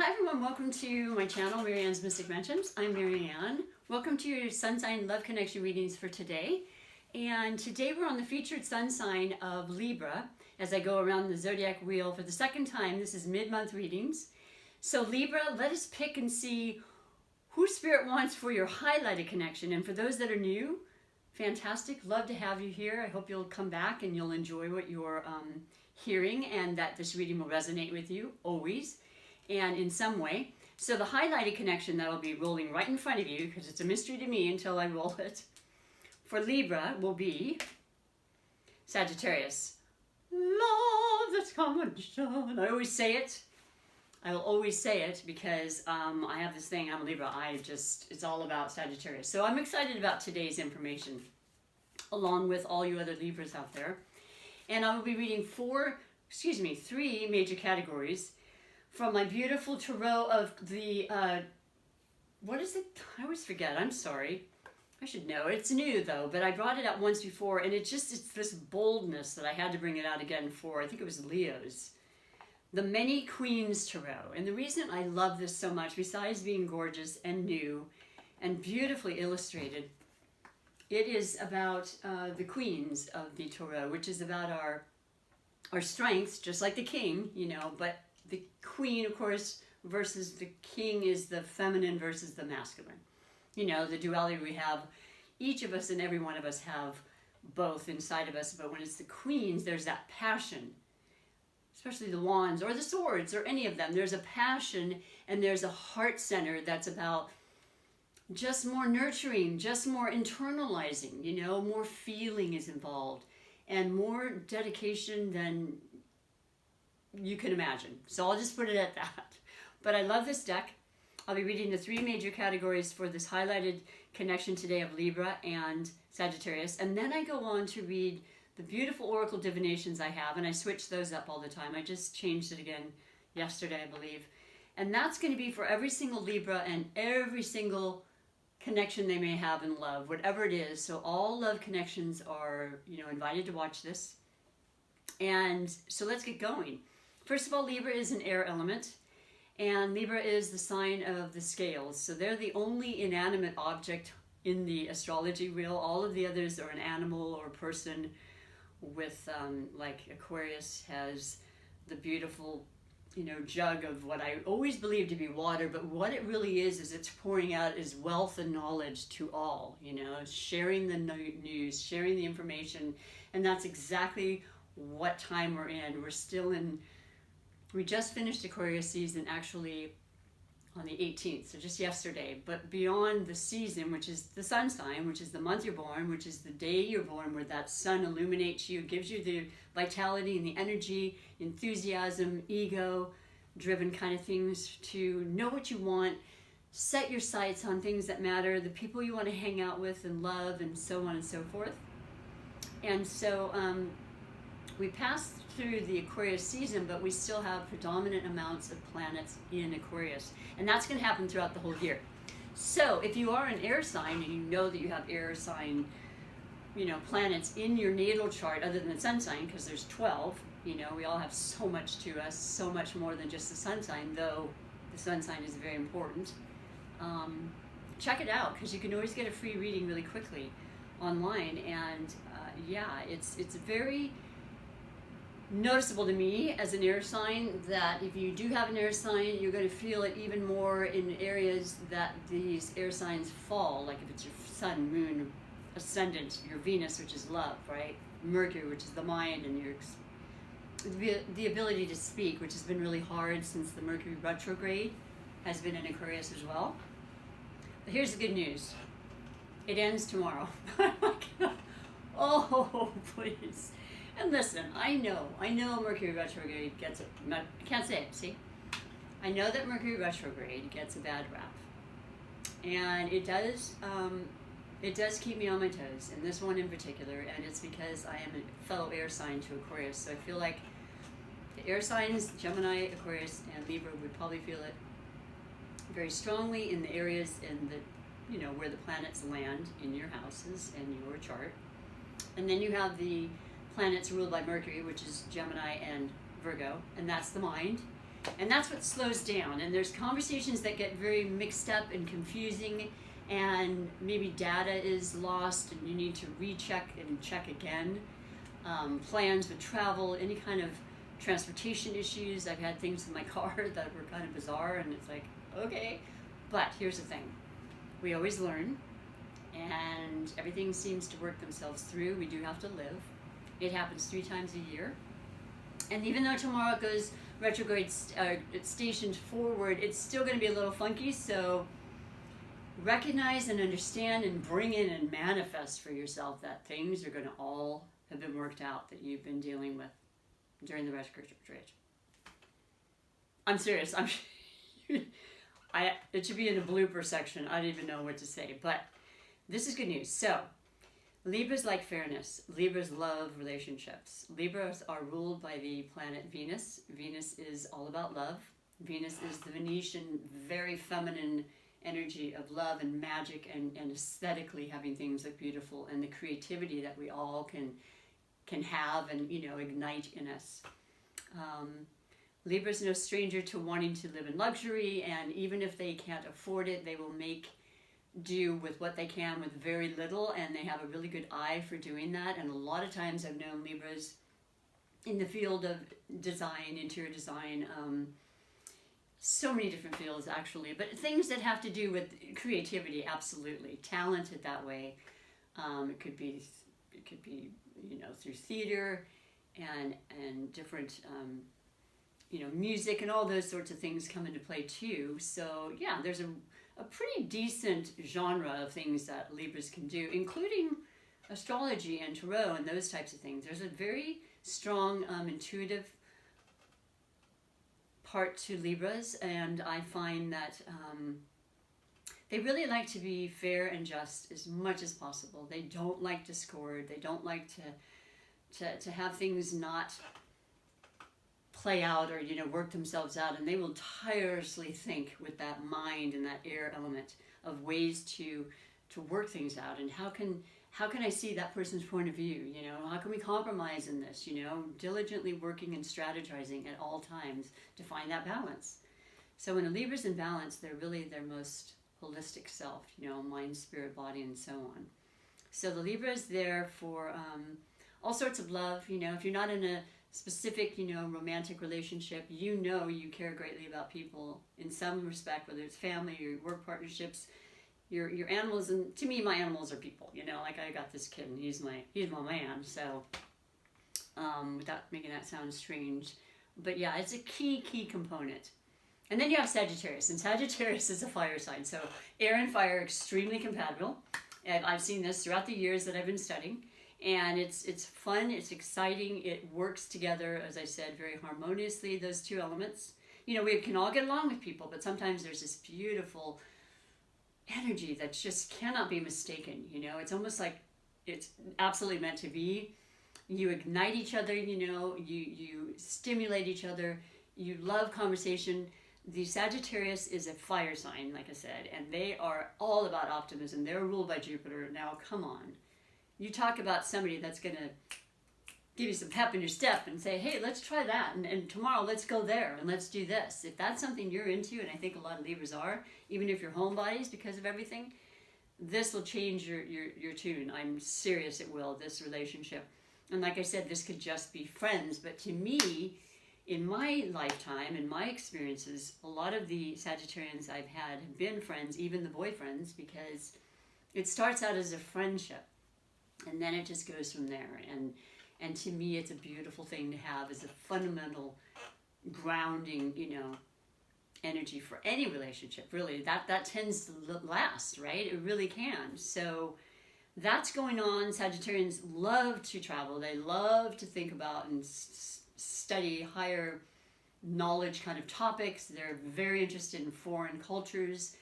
Hi everyone, welcome to my channel, MaryAnne's Mystic Mentions. I'm MaryAnne. Welcome to your Sun Sign Love Connection readings for today. And today we're on the featured sun sign of Libra as I go around the zodiac wheel for the second time. This is mid-month readings. So Libra, let us pick and see who Spirit wants for your highlighted connection. And for those that are new, fantastic. Love to have you here. I hope you'll come back and you'll enjoy what you're hearing and that this reading will resonate with you always and in some way. So the highlighted connection that'll be rolling right in front of you, because it's a mystery to me until I roll it, for Libra will be Sagittarius. Love that's combination. I always say it. I will always say it because I have this thing, I'm a Libra, it's all about Sagittarius. So I'm excited about today's information, along with all you other Libras out there. And I will be reading three major categories from my beautiful tarot of the, what is it? I always forget, I'm sorry. I should know. It's new though, but I brought it out once before and it's this boldness that I had to bring it out again for, I think it was Leo's. The Many Queens Tarot. And the reason I love this so much, besides being gorgeous and new and beautifully illustrated, it is about the queens of the Tarot, which is about our strengths, just like the king, you know, but the queen, of course, versus the king is the feminine versus the masculine. You know, the duality we have, each of us and every one of us have both inside of us, but when it's the queens, there's that passion, especially the wands or the swords or any of them. There's a passion and there's a heart center that's about just more nurturing, just more internalizing, you know, more feeling is involved and more dedication than you can imagine. So I'll just put it at that. But I love this deck. I'll be reading the three major categories for this highlighted connection today of Libra and Sagittarius. And then I go on to read the beautiful oracle divinations I have, and I switch those up all the time. I just changed it again yesterday, I believe. And that's going to be for every single Libra and every single connection they may have in love, whatever it is. So all love connections are, you know, invited to watch this. And so let's get going. First of all, Libra is an air element, and Libra is the sign of the scales. So they're the only inanimate object in the astrology wheel. All of the others are an animal or person with, like Aquarius has the beautiful, you know, jug of what I always believe to be water, but what it really is it's pouring out is wealth and knowledge to all, you know, sharing the news, sharing the information, and that's exactly what time we're in. We're still in, we just finished Aquarius season actually on the 18th, so just yesterday, but beyond the season, which is the sun sign, which is the month you're born, which is the day you're born, where that sun illuminates you, gives you the vitality and the energy, enthusiasm, ego-driven kind of things to know what you want, set your sights on things that matter, the people you want to hang out with and love, and so on and so forth. And so we passed through the Aquarius season, but we still have predominant amounts of planets in Aquarius, and that's going to happen throughout the whole year. So if you are an air sign and you know that you have air sign, you know, planets in your natal chart other than the sun sign, because there's 12, you know, we all have so much to us, so much more than just the sun sign, though the sun sign is very important. Check it out, because you can always get a free reading really quickly online, and yeah, it's very noticeable to me as an air sign that if you do have an air sign, you're going to feel it even more in areas that these air signs fall, like if it's your sun, moon, ascendant, your Venus, which is love, right? Mercury, which is the mind, and your the ability to speak, which has been really hard since the Mercury retrograde has been in Aquarius as well. But here's the good news. It ends tomorrow. Oh, please. And listen, I know Mercury retrograde gets I can't say it, see? I know that Mercury retrograde gets a bad rap. And it does keep me on my toes, and this one in particular, and it's because I am a fellow air sign to Aquarius. So I feel like the air signs, Gemini, Aquarius, and Libra would probably feel it very strongly in the areas in the, you know, where the planets land in your houses and your chart. And then you have the planets ruled by Mercury, which is Gemini and Virgo, and that's the mind. And that's what slows down. And there's conversations that get very mixed up and confusing, and maybe data is lost and you need to recheck and check again. Plans with travel, any kind of transportation issues. I've had things in my car that were kind of bizarre, and it's like, okay. But here's the thing. We always learn, and everything seems to work themselves through. We do have to live. It happens 3 times a year. And even though tomorrow goes retrograde stationed forward, it's still going to be a little funky, so recognize and understand and bring in and manifest for yourself that things are going to all have been worked out that you've been dealing with during the retrograde. I'm serious. It should be in a blooper section. I don't even know what to say, but this is good news. So, Libras like fairness. Libras love relationships. Libras are ruled by the planet Venus. Venus is all about love. Venus is the Venetian, very feminine energy of love and magic and aesthetically having things look beautiful, and the creativity that we all can have and, ignite in us. Libra's no stranger to wanting to live in luxury, and even if they can't afford it, they will make do with what they can with very little, and they have a really good eye for doing that. And a lot of times I've known Libras in the field of design, interior design, so many different fields actually, but things that have to do with creativity, absolutely. Talented that way. It could be through theater and different music and all those sorts of things come into play too. So yeah, there's a pretty decent genre of things that Libras can do, including astrology and tarot and those types of things. There's a very strong intuitive part to Libras, and I find that they really like to be fair and just as much as possible. They don't like discord. They don't like to have things not play out or work themselves out, and they will tirelessly think with that mind and that air element of ways to work things out. And how can I see that person's point of view? How can we compromise in this? Diligently working and strategizing at all times to find that balance. So when a Libra's in balance, they're really their most holistic self, mind, spirit, body, and so on. So the Libra is there for all sorts of love. If you're not in a specific, romantic relationship, you care greatly about people in some respect, whether it's family or work partnerships, your animals. And to me, my animals are people. Like I got this kid, and he's my man. So without making that sound strange, but yeah, it's a key component. And then you have Sagittarius, and Sagittarius is a fire sign. So air and fire are extremely compatible. And I've seen this throughout the years that I've been studying. And it's fun, it's exciting, it works together, as I said, very harmoniously, those two elements. We can all get along with people, but sometimes there's this beautiful energy that just cannot be mistaken. It's almost like it's absolutely meant to be. You ignite each other, you stimulate each other, you love conversation. The Sagittarius is a fire sign, like I said, and they are all about optimism. They're ruled by Jupiter. Now, come on. You talk about somebody that's going to give you some pep in your step and say, hey, let's try that, and tomorrow let's go there and let's do this. If that's something you're into, and I think a lot of Libras are, even if you're homebodies because of everything, this will change your tune. I'm serious it will, this relationship. And like I said, this could just be friends, but to me, in my lifetime, in my experiences, a lot of the Sagittarians I've had have been friends, even the boyfriends, because it starts out as a friendship. And then it just goes from there. And to me, it's a beautiful thing to have as a fundamental grounding, energy for any relationship. Really, that tends to last, right? It really can. So that's going on. Sagittarians love to travel. They love to think about and study higher knowledge kind of topics. They're very interested in foreign cultures.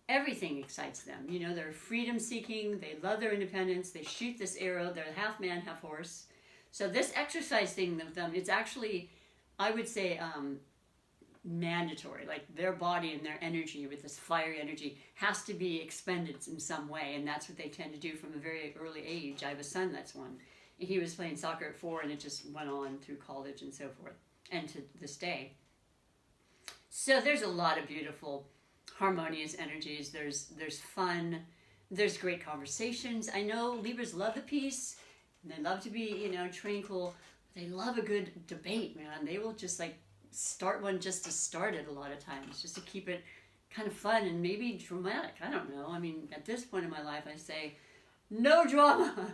Everything excites them. They're freedom seeking. They love their independence. They shoot this arrow. They're half man, half horse. So this exercise thing with them, it's actually, I would say, mandatory. Like their body and their energy with this fiery energy has to be expended in some way. And that's what they tend to do from a very early age. I have a son that's one. He was playing soccer at 4, and it just went on through college and so forth, and to this day. So there's a lot of beautiful, harmonious energies. There's fun. There's great conversations. I know Libras love the peace. And they love to be, tranquil. They love a good debate, man. They will just like start one just to start it a lot of times, just to keep it kind of fun and maybe dramatic. I don't know. I mean, at this point in my life, I say, no drama.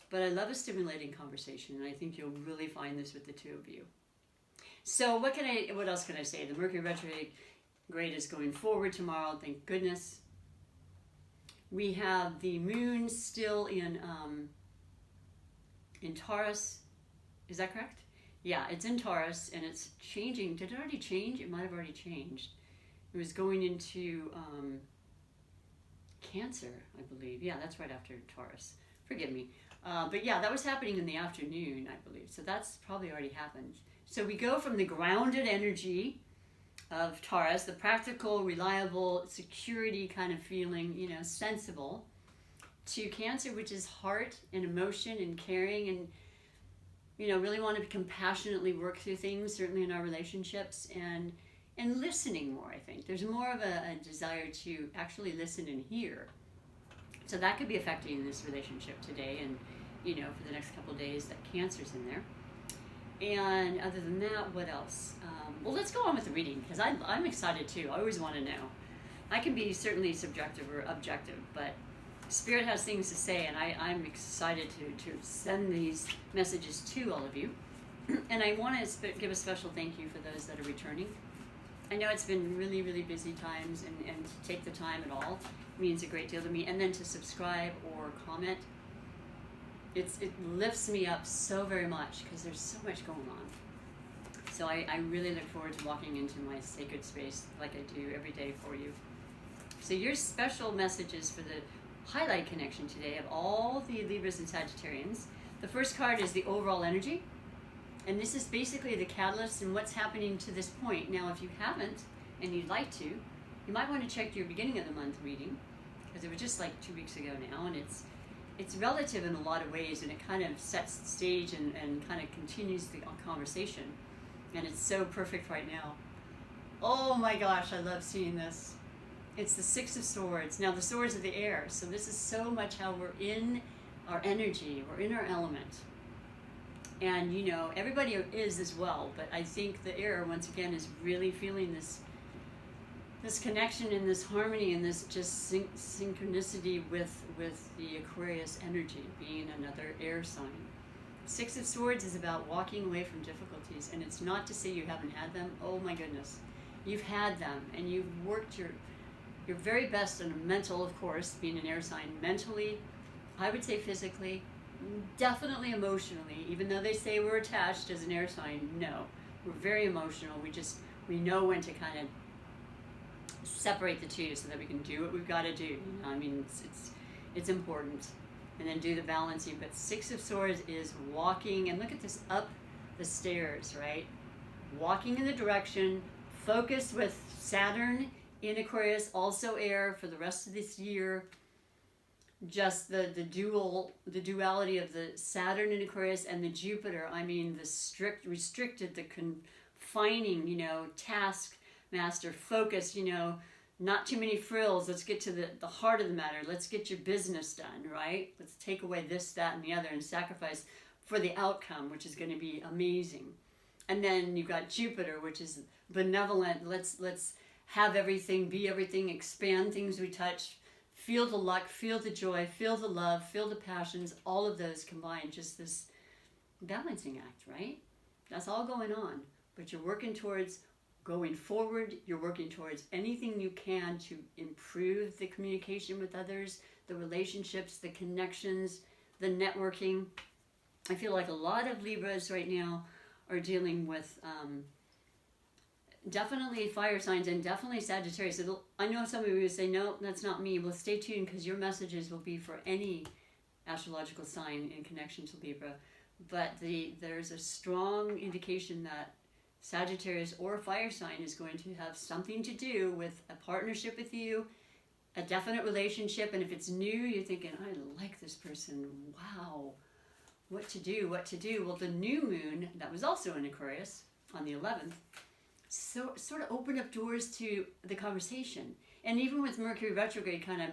But I love a stimulating conversation, and I think you'll really find this with the two of you. So what else can I say? The Mercury retrograde is going forward tomorrow, thank goodness. We have the moon still in Taurus. Is that correct? Yeah, it's in Taurus, and it's changing. Did it already change? It might have already changed. It was going into Cancer, I believe. Yeah, that's right after Taurus. Forgive me. But yeah, that was happening in the afternoon, I believe. So that's probably already happened. So we go from the grounded energy of Taurus, the practical, reliable, security kind of feeling, sensible, to Cancer, which is heart and emotion and caring and, really want to compassionately work through things, certainly in our relationships, and listening more, I think. There's more of a desire to actually listen and hear. So that could be affecting this relationship today and, for the next couple of days that Cancer's in there. And other than that, what else? Well, let's go on with the reading, because I'm excited too. I always want to know. I can be certainly subjective or objective, but Spirit has things to say, and I'm excited to send these messages to all of you. And I want to give a special thank you for those that are returning. I know it's been really, really busy times, and to take the time at all means a great deal to me. And then to subscribe or comment, it lifts me up so very much, because there's so much going on. So I really look forward to walking into my sacred space like I do every day for you. So your special messages for the highlight connection today of all the Libras and Sagittarians. The first card is the overall energy. And this is basically the catalyst and what's happening to this point. Now, if you haven't, and you'd like to, you might want to check your beginning of the month reading, because it was just like 2 weeks ago now, and it's relative in a lot of ways, and it kind of sets the stage and kind of continues the conversation. And it's so perfect right now. Oh my gosh, I love seeing this. It's the Six of Swords. Now, the swords are the air, so this is so much how we're in our energy, we're in our element. And, everybody is as well, but I think the air, once again, is really feeling this connection and this harmony and this just synchronicity with the Aquarius energy, being another air sign. Six of Swords is about walking away from difficulties, and it's not to say you haven't had them. Oh my goodness. You've had them, and you've worked your very best on a mental, of course, being an air sign, mentally, I would say physically, definitely emotionally, even though they say we're attached as an air sign. No, we're very emotional. We know when to kind of separate the two so that we can do what we've got to do. I mean, it's important. And then do the balancing. But Six of Swords is walking, and look at this, up the stairs, right? Walking in the direction, focused with Saturn in Aquarius, also air for the rest of this year. Just the duality of the Saturn in Aquarius and the Jupiter. I mean, the restricted, the confining, task master, focus, not too many frills. Let's get to the heart of the matter. Let's get your business done, right? Let's take away this, that, and the other and sacrifice for the outcome, which is going to be amazing. And then you've got Jupiter, which is benevolent. Let's have everything, be everything, expand things we touch. Feel the luck, feel the joy, feel the love, feel the passions, all of those combined, just this balancing act, right? That's all going on. But you're working towards going forward. You're working towards anything you can to improve the communication with others, the relationships, the connections, the networking. I feel like a lot of Libras right now are dealing with definitely fire signs and definitely Sagittarius. I know some of you would say, no, that's not me. Well, stay tuned, because your messages will be for any astrological sign in connection to Libra. But there's a strong indication that Sagittarius or fire sign is going to have something to do with a partnership with you, a definite relationship. And if it's new, you're thinking, I like this person. Wow. What to do? Well, the new moon, that was also in Aquarius on the 11th, so sort of open up doors to the conversation. And even with Mercury retrograde kind of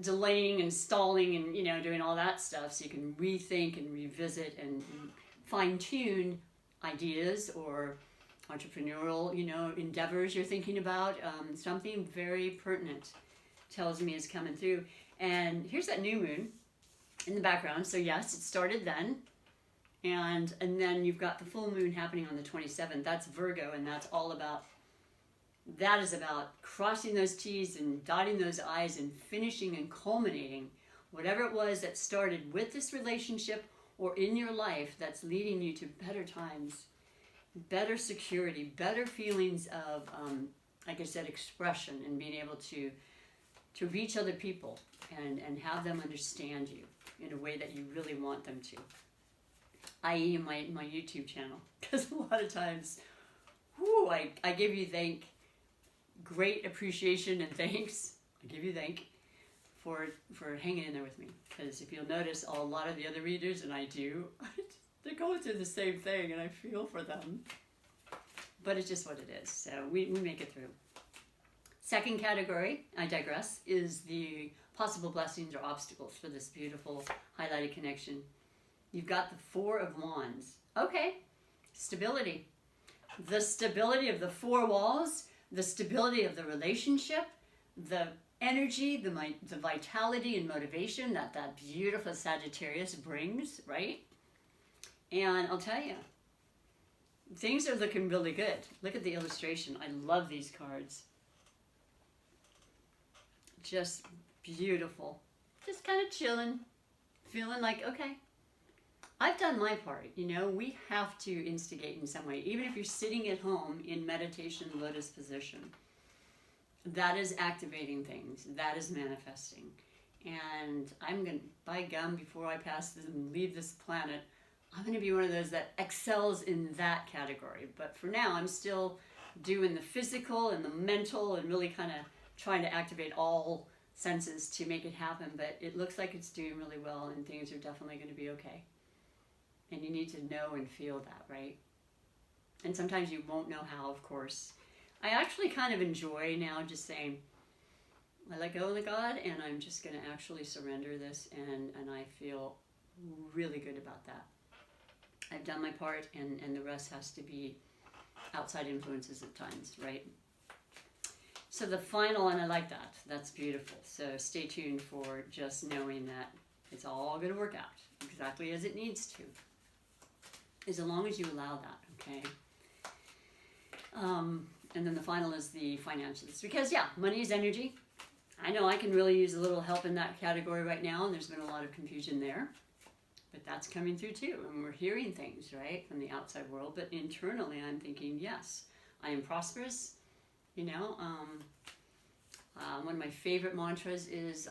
delaying and stalling and, you know, doing all that stuff, so you can rethink and revisit and fine-tune ideas or entrepreneurial, you know, endeavors you're thinking about. Something very pertinent tells me is coming through. And here's that new moon in the background. So yes, it started then. And then you've got the full moon happening on the 27th. That's Virgo, and that's all about, that is about crossing those T's and dotting those I's and finishing and culminating whatever it was that started with this relationship or in your life that's leading you to better times, better security, better feelings of, like I said, expression and being able to reach other people and have them understand you in a way that you really want them to. I.e. my YouTube channel, because a lot of times, I give you great appreciation and thanks. I give you for hanging in there with me, because if you'll notice, a lot of the other readers, and I do, they're going through the same thing, and I feel for them. But it's just what it is, so we make it through. Second category, I digress, is the possible blessings or obstacles for this beautiful highlighted connection. You've got the Four of Wands. Okay, stability. The stability of the four walls, the stability of the relationship, the energy, the vitality and motivation that beautiful Sagittarius brings, right? And I'll tell you, things are looking really good. Look at the illustration. I love these cards. Just beautiful. Just kind of chilling, feeling like, okay, I've done my part. You know, we have to instigate in some way. Even if you're sitting at home in meditation, lotus position, that is activating things. That is manifesting. And I'm going to, by gum, before I pass this and leave this planet, I'm going to be one of those that excels in that category. But for now, I'm still doing the physical and the mental and really kind of trying to activate all senses to make it happen. But it looks like it's doing really well, and things are definitely going to be okay. And you need to know and feel that, right? And sometimes you won't know how, of course. I actually kind of enjoy now just saying, I let go of God, and I'm just going to actually surrender this, and I feel really good about that. I've done my part, and the rest has to be outside influences at times, right? So the final, and I like that. That's beautiful. So stay tuned for just knowing that it's all going to work out exactly as it needs to. As long as you allow that, okay? And then the final is the financials. Because, yeah, money is energy. I know I can really use a little help in that category right now, and there's been a lot of confusion there. But that's coming through too, and we're hearing things, right, from the outside world. But internally, I'm thinking, yes, I am prosperous. You know, one of my favorite mantras is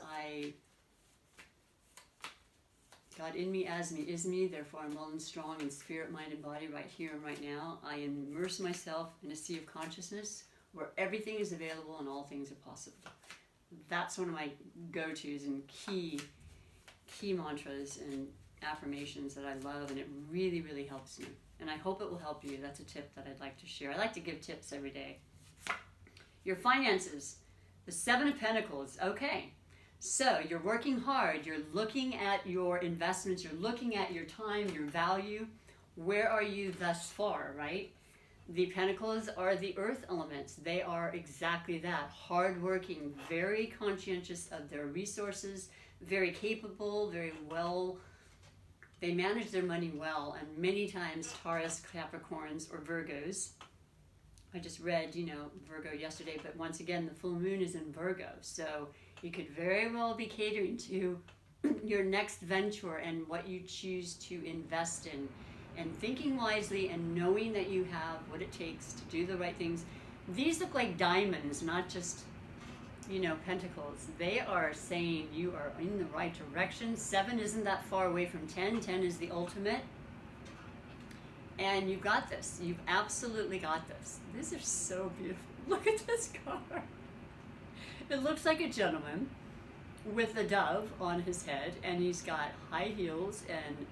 God in me, as me, is me, therefore I'm well and strong in spirit, mind, and body right here and right now. I immerse myself in a sea of consciousness where everything is available and all things are possible. That's one of my go-tos and key mantras and affirmations that I love, and it really, really helps me. And I hope it will help you. That's a tip that I'd like to share. I like to give tips every day. Your finances, the Seven of Pentacles. Okay. So you're working hard, you're looking at your investments, you're looking at your time, your value. Where are you thus far, right? The Pentacles are the earth elements. They are exactly that. Hardworking, very conscientious of their resources, very capable, very well. They manage their money well, and many times Taurus, Capricorns, or Virgos. I just read, you know, Virgo yesterday, but once again, the full moon is in Virgo. So you could very well be catering to your next venture and what you choose to invest in, and thinking wisely and knowing that you have what it takes to do the right things. These look like diamonds, not just, you know, pentacles. They are saying you are in the right direction. 7 isn't that far away from 10. 10 is the ultimate. And you've got this. You've absolutely got this. These are so beautiful. Look at this card. It looks like a gentleman with a dove on his head, and he's got high heels and,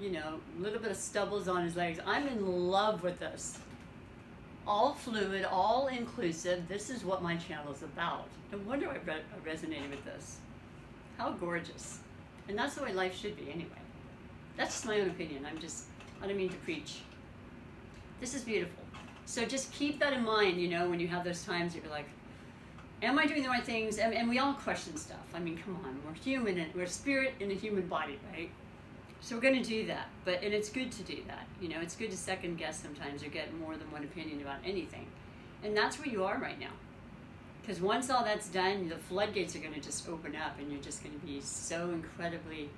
you know, a little bit of stubbles on his legs. I'm in love with this. all fluid, all inclusive. This is what my channel is about. No wonder I resonated with this. How gorgeous. And that's the way life should be anyway. That's just my own opinion. I don't mean to preach. This is beautiful. So just keep that in mind, you know, when you have those times that you're like, am I doing the right things? And we all question stuff. I mean, come on, we're human, and we're a spirit in a human body, right? So we're going to do that, and it's good to do that. You know, it's good to second guess sometimes or get more than one opinion about anything. And that's where you are right now. Because once all that's done, the floodgates are going to just open up, and you're just going to be so incredibly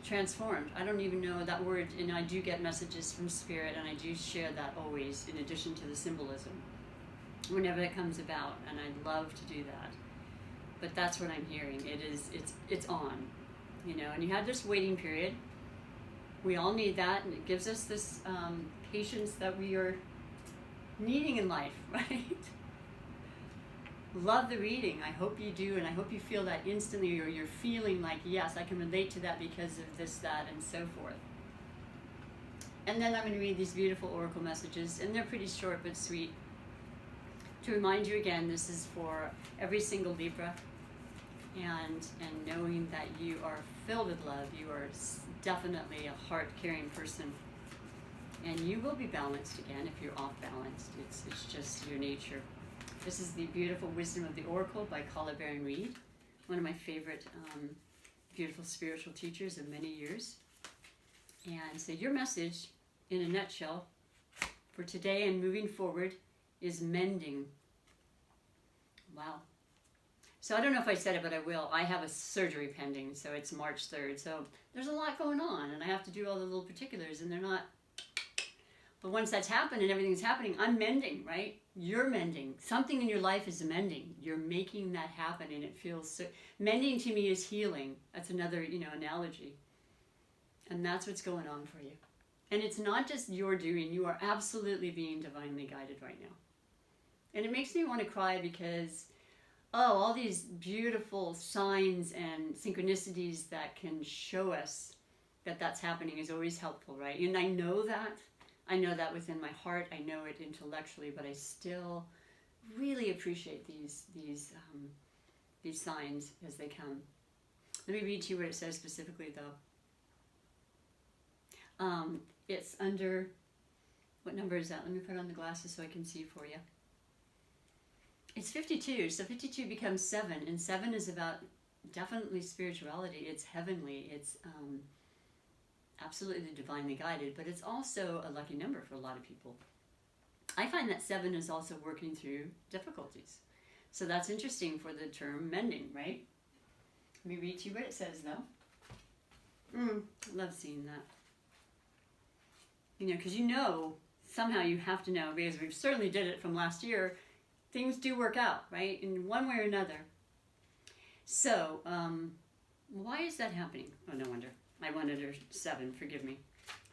transformed. I don't even know that word, and I do get messages from Spirit, and I do share that always, in addition to the symbolism, whenever it comes about, and I'd love to do that. But that's what I'm hearing. It's on. You know, and you have this waiting period. We all need that, and it gives us this patience that we are needing in life, right? Love the reading. I hope you do, and I hope you feel that instantly, or you're feeling like, yes, I can relate to that because of this, that, and so forth. And then I'm going to read these beautiful oracle messages, and they're pretty short but sweet. To remind you again, this is for every single Libra. And knowing that you are filled with love, you are definitely a heart-caring person, and you will be balanced again if you're off balanced. It's just your nature. This is the beautiful Wisdom of the Oracle by Colin Baron Reed, one of my favorite beautiful spiritual teachers of many years. And so your message, in a nutshell, for today and moving forward, is mending. Wow. So I don't know if I said it, but I will. I have a surgery pending, so it's March 3rd. So there's a lot going on, and I have to do all the little particulars, and they're not. But once that's happened and everything's happening, I'm mending, right? You're mending. Something in your life is mending. You're making that happen, and it feels so. Mending to me is healing. That's another, analogy. And that's what's going on for you. And it's not just your doing. You are absolutely being divinely guided right now. And it makes me want to cry because all these beautiful signs and synchronicities that can show us that that's happening is always helpful, right? And I know that. I know that within my heart. I know it intellectually, but I still really appreciate these signs as they come. Let me read to you what it says specifically, though. It's under, what number is that? Let me put on the glasses so I can see for you. It's 52, so 52 becomes 7, and 7 is about definitely spirituality. It's heavenly, it's absolutely divinely guided, but it's also a lucky number for a lot of people. I find that 7 is also working through difficulties. So that's interesting for the term mending, right? Let me read to you what it says, though. I love seeing that. Because somehow you have to know, because we certainly did it from last year, things do work out, right? In one way or another. So, why is that happening? Oh, no wonder. I wanted her 7, forgive me.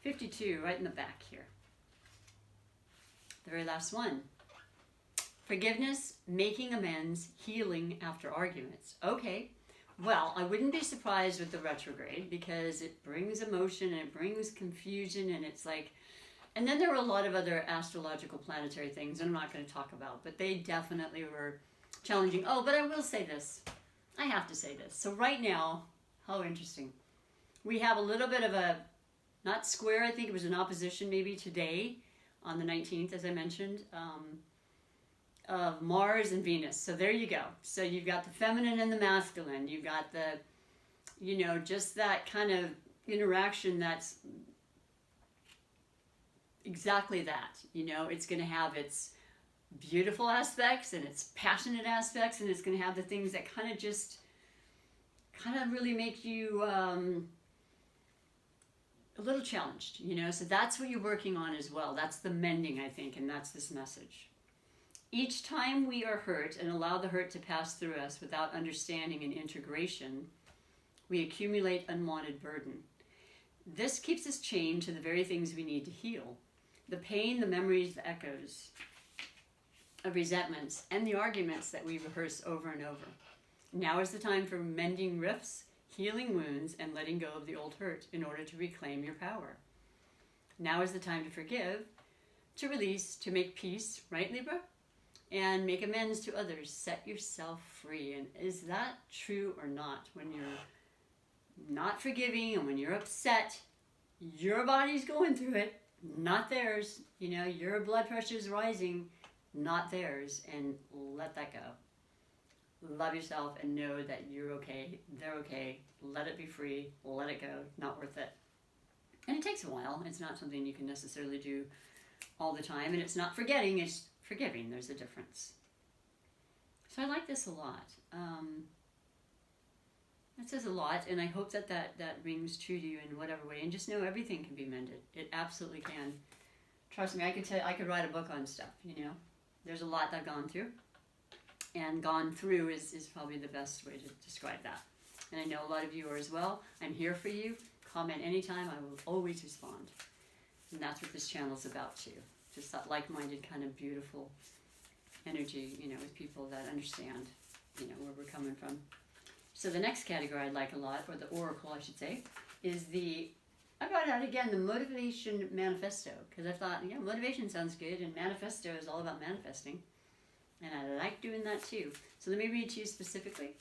52, right in the back here. The very last one. Forgiveness, making amends, healing after arguments. Okay, well, I wouldn't be surprised with the retrograde because it brings emotion and it brings confusion, and it's like, and then there were a lot of other astrological planetary things I'm not going to talk about, but they definitely were challenging. Oh, but I will say this. I have to say this. So right now, how interesting. We have a little bit of a, not square, I think it was an opposition maybe today on the 19th, as I mentioned, of Mars and Venus. So there you go. So you've got the feminine and the masculine. You've got the, just that kind of interaction that's exactly that. It's going to have its beautiful aspects and its passionate aspects, and it's going to have the things that kind of really make you a little challenged, so that's what you're working on as well. That's the mending, I think, and that's this message. Each time we are hurt and allow the hurt to pass through us without understanding and integration, we accumulate unwanted burden. This keeps us chained to the very things we need to heal. The pain, the memories, the echoes of resentments, and the arguments that we rehearse over and over. Now is the time for mending rifts, healing wounds, and letting go of the old hurt in order to reclaim your power. Now is the time to forgive, to release, to make peace, right, Libra? And make amends to others. Set yourself free. And is that true or not? When you're not forgiving and when you're upset, your body's going through it, not theirs. You know, your blood pressure is rising, not theirs. And let that go. Love yourself and know that you're okay, they're okay. Let it be free, let it go, not worth it. And it takes a while. It's not something you can necessarily do all the time. And it's not forgetting, it's forgiving. There's a difference. So I like this a lot. It says a lot, and I hope that rings true to you in whatever way. And just know everything can be mended. It absolutely can. Trust me, I could write a book on stuff, you know. There's a lot I've gone through. And gone through is probably the best way to describe that. And I know a lot of you are as well. I'm here for you. Comment anytime. I will always respond. And that's what this channel is about too. Just that like-minded kind of beautiful energy, you know, with people that understand, you know, where we're coming from. So the next category I like a lot, or the oracle I should say, is I brought out again the Motivation Manifesto. Because I thought, yeah, motivation sounds good, and manifesto is all about manifesting. And I like doing that too. So let me read to you specifically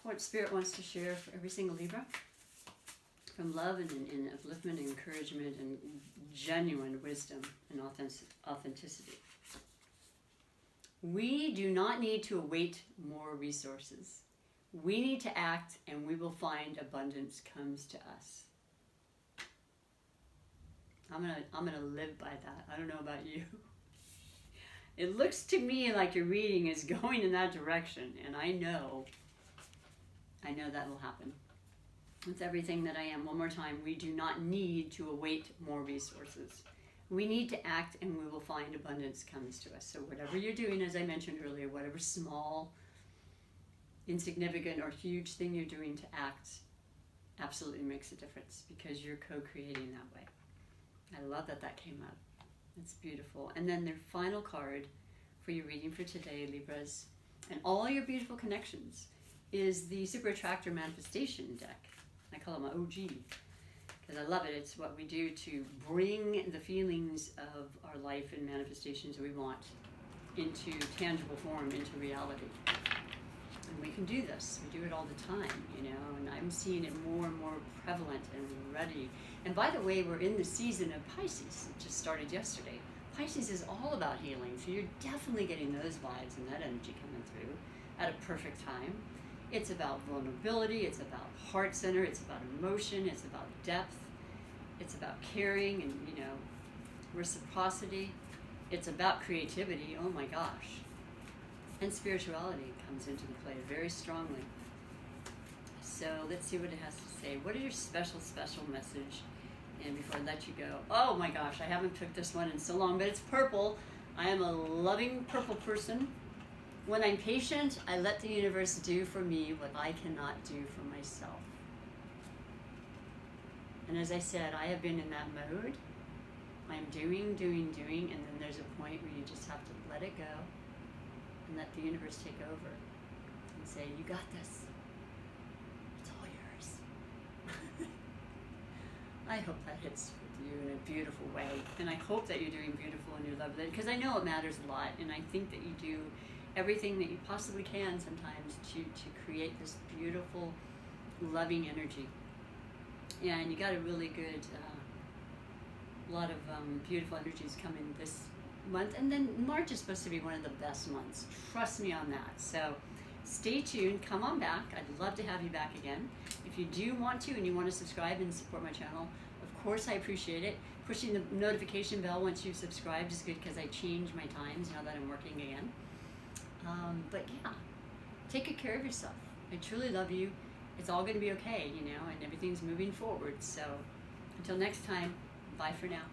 what Spirit wants to share for every single Libra. From love and upliftment and encouragement and genuine wisdom and authenticity. We do not need to await more resources. We need to act, and we will find abundance comes to us. I'm gonna live by that. I don't know about you. It looks to me like your reading is going in that direction, and I know that will happen. With everything that I am. One more time, we do not need to await more resources. We need to act, and we will find abundance comes to us. So whatever you're doing, as I mentioned earlier, whatever small, insignificant, or huge thing you're doing to act absolutely makes a difference, because you're co-creating that way. I love that came up. It's beautiful. And then their final card for your reading for today, Libras, and all your beautiful connections, is the Super Attractor Manifestation deck. I call it my OG, because I love it. It's what we do to bring the feelings of our life and manifestations we want into tangible form, into reality. And we can do this. We do it all the time, you know, and I'm seeing it more and more prevalent and ready. And by the way, we're in the season of Pisces. It just started yesterday. Pisces is all about healing, so you're definitely getting those vibes and that energy coming through at a perfect time. It's about vulnerability, it's about heart center, it's about emotion, it's about depth, it's about caring and, you know, reciprocity. It's about creativity, oh my gosh. And spirituality comes into the play very strongly. So let's see what it has to say. What is your special message? And before I let you go, oh my gosh, I haven't picked this one in so long, but it's purple. I am a loving purple person. When I'm patient, I let the universe do for me what I cannot do for myself. And as I said, I have been in that mode. I'm doing, and then there's a point where you just have to let it go and let the universe take over and say, you got this. It's all yours. I hope that hits with you in a beautiful way. And I hope that you're doing beautiful in your love, because I know it matters a lot, and I think that you do everything that you possibly can sometimes to create this beautiful, loving energy. And you got a really good, lot of beautiful energies coming this month. And then March is supposed to be one of the best months. Trust me on that. So stay tuned. Come on back. I'd love to have you back again. If you do want to and you want to subscribe and support my channel, of course I appreciate it. Pushing the notification bell once you've subscribed is good, because I change my times now that I'm working again. But yeah, take good care of yourself. I truly love you. It's all going to be okay, you know, and everything's moving forward. So until next time, bye for now.